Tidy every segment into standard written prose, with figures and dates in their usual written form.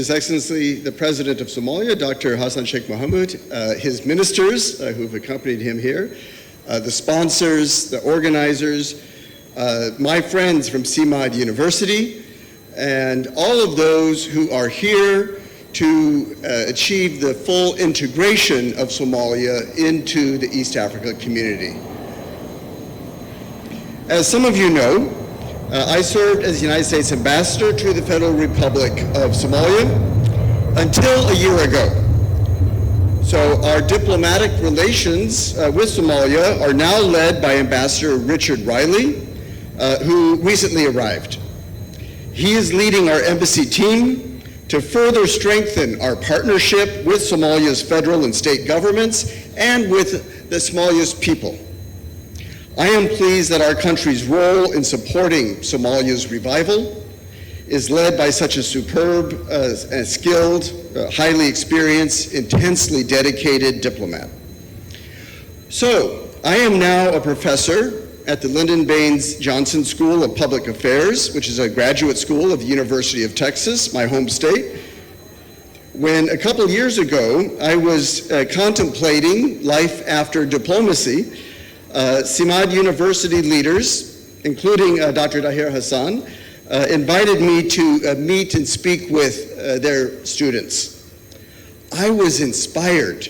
His Excellency, the President of Somalia, Dr. Hassan Sheikh Mohamud, his ministers who've accompanied him here, the sponsors, the organizers, my friends from CMOD University, and all of those who are here to achieve the full integration of Somalia into the East Africa community. As some of you know, I served as the United States Ambassador to the Federal Republic of Somalia until a year ago. So our diplomatic relations with Somalia are now led by Ambassador Richard Riley, who recently arrived. He is leading our embassy team to further strengthen our partnership with Somalia's federal and state governments and with the Somalia's people. I am pleased that our country's role in supporting Somalia's revival is led by such a superb and skilled, highly experienced, intensely dedicated diplomat. So, I am now a professor at the Lyndon Baines Johnson School of Public Affairs, which is a graduate school of the University of Texas, my home state. When a couple years ago, I was contemplating life after diplomacy, CMOD University leaders, including Dr. Dahir Hassan, invited me to meet and speak with their students. I was inspired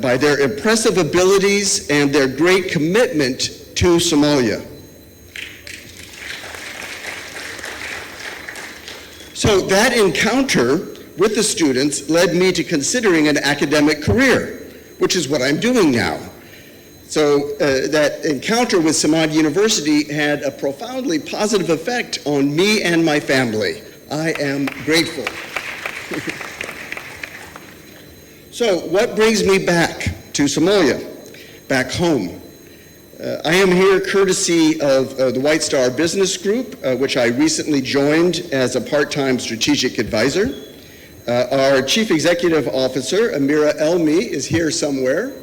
by their impressive abilities and their great commitment to Somalia. So that encounter with the students led me to considering an academic career, which is what I'm doing now. So that encounter with CMOD University had a profoundly positive effect on me and my family. I am grateful. So what brings me back to Somalia, back home? I am here courtesy of the White Star Business Group, which I recently joined as a part-time strategic advisor. Our Chief Executive Officer, Amira Elmi, is here somewhere.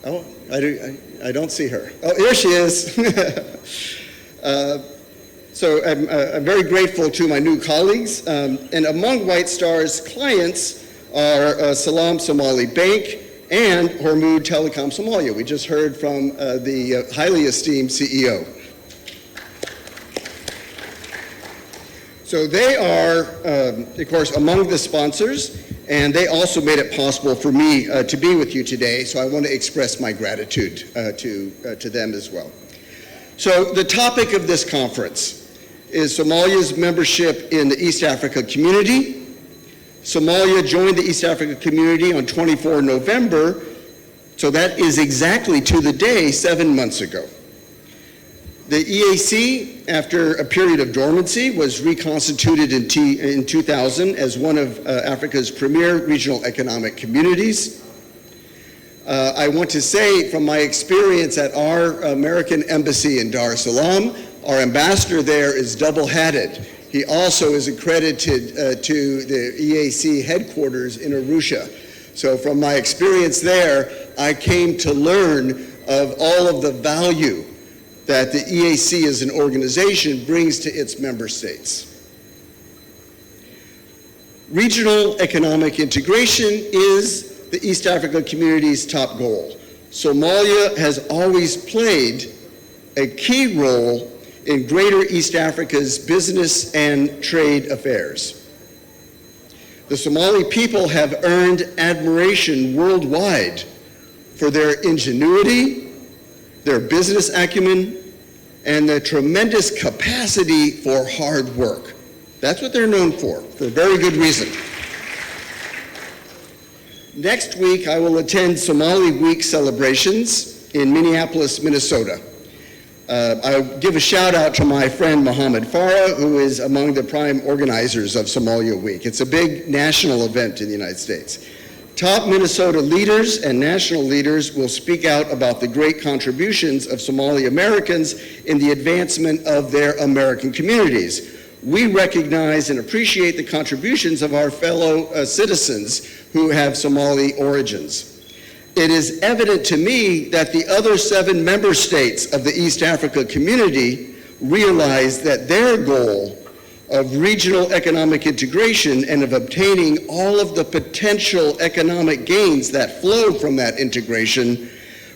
Oh, I don't see her. Oh, here she is. So I'm very grateful to my new colleagues. And among White Star's clients are Salam Somali Bank and Hormuz Telecom Somalia. We just heard from the highly esteemed CEO. So they are, of course, among the sponsors, and they also made it possible for me to be with you today, so I want to express my gratitude to them as well. So the topic of this conference is Somalia's membership in the East Africa community. Somalia joined the East Africa community on 24 November, so that is exactly to the day 7 months ago. The EAC, after a period of dormancy, was reconstituted in 2000 as one of Africa's premier regional economic communities. I want to say from my experience at our American embassy in Dar es Salaam, our ambassador there is double-hatted. He also is accredited to the EAC headquarters in Arusha. So from my experience there, I came to learn of all of the value that the EAC as an organization brings to its member states. Regional economic integration is the East Africa community's top goal. Somalia has always played a key role in Greater East Africa's business and trade affairs. The Somali people have earned admiration worldwide for their ingenuity, their business acumen, and their tremendous capacity for hard work. That's what they're known for very good reason. Next week, I will attend Somali Week celebrations in Minneapolis, Minnesota. I'll give a shout out to my friend Mohammed Farah, who is among the prime organizers of Somalia Week. It's a big national event in the United States. Top Minnesota leaders and national leaders will speak out about the great contributions of Somali Americans in the advancement of their American communities. We recognize and appreciate the contributions of our fellow citizens who have Somali origins. It is evident to me that the other 7 member states of the East Africa community realize that their goal of regional economic integration and of obtaining all of the potential economic gains that flowed from that integration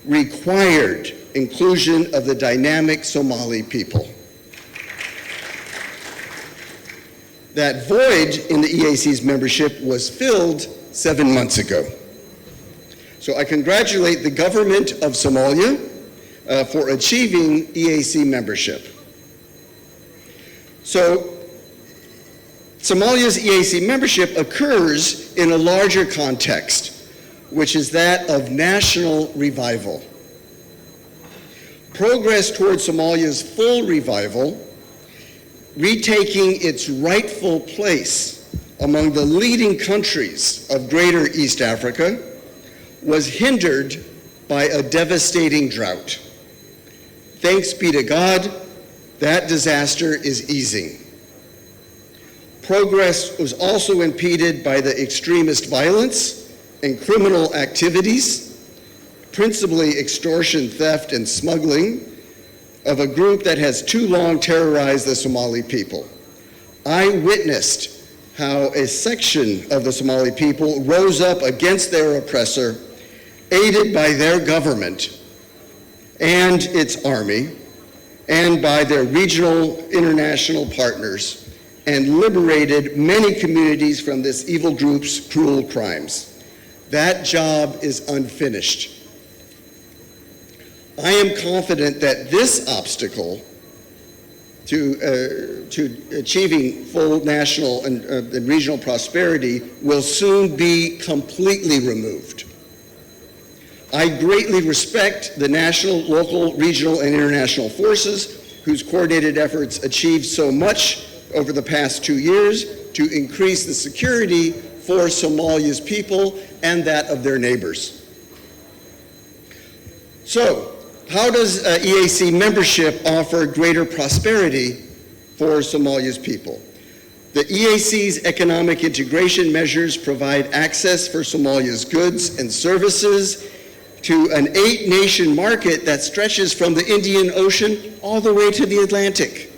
required inclusion of the dynamic Somali people. That void in the EAC's membership was filled 7 months ago. So I congratulate the government of Somalia for achieving EAC membership. So Somalia's EAC membership occurs in a larger context, which is that of national revival. Progress toward Somalia's full revival, retaking its rightful place among the leading countries of Greater East Africa, was hindered by a devastating drought. Thanks be to God, that disaster is easing. Progress was also impeded by the extremist violence and criminal activities, principally extortion, theft, and smuggling, of a group that has too long terrorized the Somali people. I witnessed how a section of the Somali people rose up against their oppressor, aided by their government and its army, and by their regional international partners, and liberated many communities from this evil group's cruel crimes. That job is unfinished. I am confident that this obstacle to achieving full national and regional prosperity will soon be completely removed. I greatly respect the national, local, regional, and international forces whose coordinated efforts achieved so much over the past 2 years to increase the security for Somalia's people and that of their neighbors. So, how does EAC membership offer greater prosperity for Somalia's people? The EAC's economic integration measures provide access for Somalia's goods and services to an 8-nation market that stretches from the Indian Ocean all the way to the Atlantic.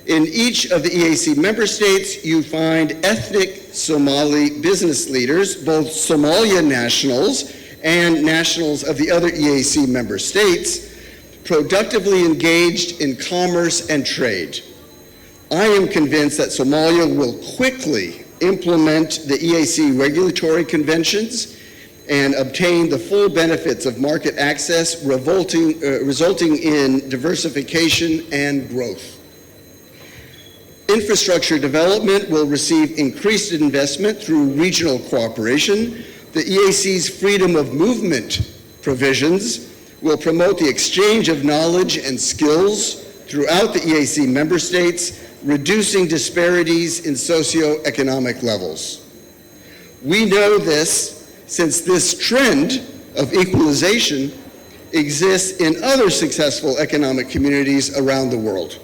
In each of the EAC member states, you find ethnic Somali business leaders, both Somalia nationals and nationals of the other EAC member states, productively engaged in commerce and trade. I am convinced that Somalia will quickly implement the EAC regulatory conventions and obtain the full benefits of market access, resulting in diversification and growth. Infrastructure development will receive increased investment through regional cooperation. The EAC's freedom of movement provisions will promote the exchange of knowledge and skills throughout the EAC member states, reducing disparities in socioeconomic levels. We know this since this trend of equalization exists in other successful economic communities around the world.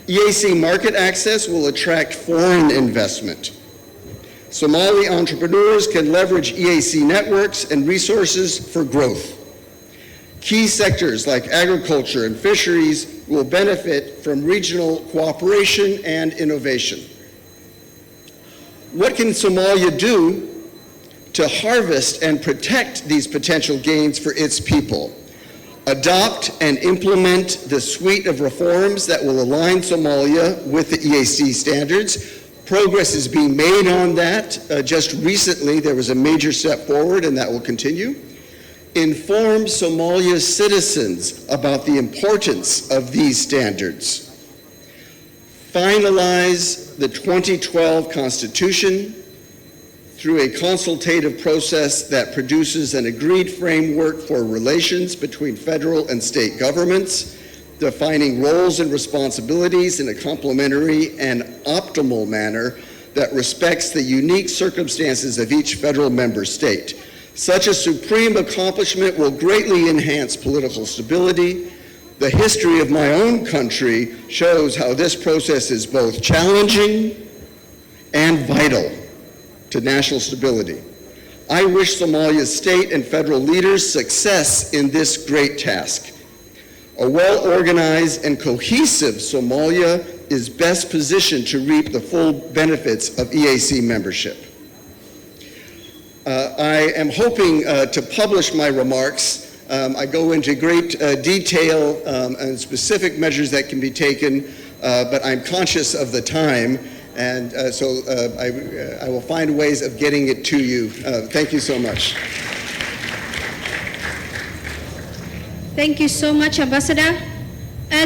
EAC market access will attract foreign investment. Somali entrepreneurs can leverage EAC networks and resources for growth. Key sectors like agriculture and fisheries will benefit from regional cooperation and innovation. What can Somalia do to harvest and protect these potential gains for its people? Adopt and implement the suite of reforms that will align Somalia with the EAC standards. Progress is being made on that. Just recently, there was a major step forward, and that will continue. Inform Somalia's citizens about the importance of these standards. Finalize the 2012 Constitution through a consultative process that produces an agreed framework for relations between federal and state governments, defining roles and responsibilities in a complementary and optimal manner that respects the unique circumstances of each federal member state. Such a supreme accomplishment will greatly enhance political stability. The history of my own country shows how this process is both challenging and vital to national stability. I wish Somalia's state and federal leaders success in this great task. A well-organized and cohesive Somalia is best positioned to reap the full benefits of EAC membership. I am hoping to publish my remarks. I go into great detail and specific measures that can be taken, but I'm conscious of the time, and so I will find ways of getting it to you. Thank you so much. Thank you so much, Ambassador.